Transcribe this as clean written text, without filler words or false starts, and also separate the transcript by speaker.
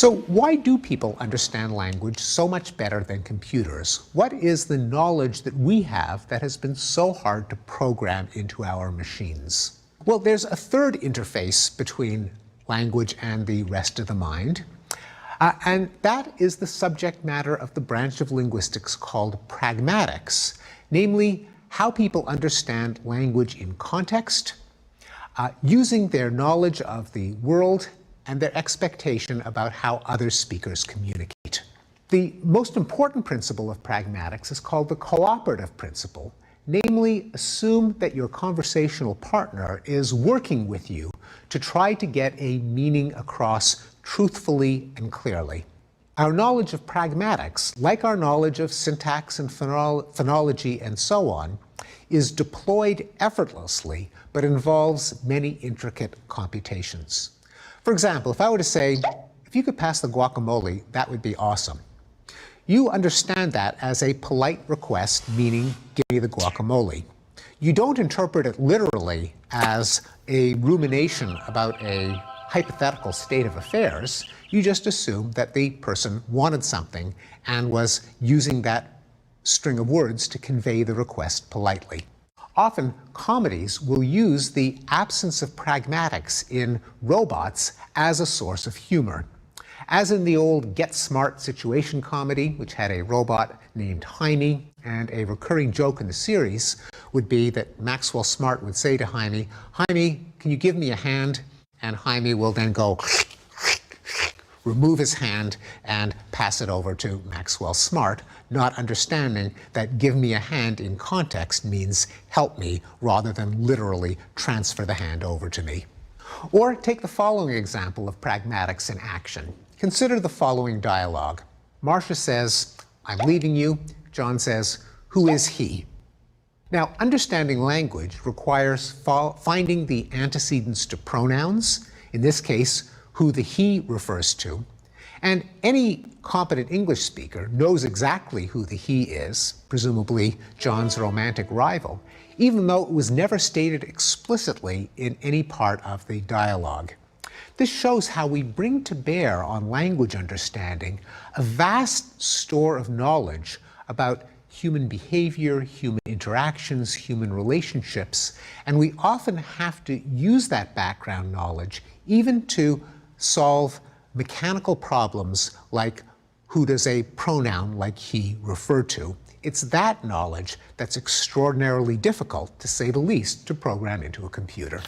Speaker 1: So why do people understand language so much better than computers? What is the knowledge that we have that has been so hard to program into our machines? Well, there's a third interface between language and the rest of the mind, and that is the subject matter of the branch of linguistics called pragmatics, namely how people understand language in context, using their knowledge of the world and their expectation about how other speakers communicate. The most important principle of pragmatics is called the cooperative principle, namely assume that your conversational partner is working with you to try to get a meaning across truthfully and clearly. Our knowledge of pragmatics, like our knowledge of syntax and phonology and so on, is deployed effortlessly but involves many intricate computations. For example, if I were to say, if you could pass the guacamole, that would be awesome. You understand that as a polite request, meaning give me the guacamole. You don't interpret it literally as a rumination about a hypothetical state of affairs. You just assume that the person wanted something and was using that string of words to convey the request politely. Often, comedies will use the absence of pragmatics in robots as a source of humor. As in the old Get Smart situation comedy, which had a robot named Jaime, and a recurring joke in the series would be that Maxwell Smart would say to Jaime, "Jaime, can you give me a hand?" And Jaime will then go remove his hand and pass it over to Maxwell Smart, not understanding that give me a hand in context means help me rather than literally transfer the hand over to me. Or take the following example of pragmatics in action. Consider the following dialogue. Marcia says, "I'm leaving you." John says, "Who is he?" Now, understanding language requires finding the antecedents to pronouns, in this case, who the he refers to. And any competent English speaker knows exactly who the he is, presumably John's romantic rival, even though it was never stated explicitly in any part of the dialogue. This shows how we bring to bear on language understanding a vast store of knowledge about human behavior, human interactions, human relationships, and we often have to use that background knowledge even to solve mechanical problems like who does a pronoun like he refer to. It's that knowledge that's extraordinarily difficult, to say the least, to program into a computer.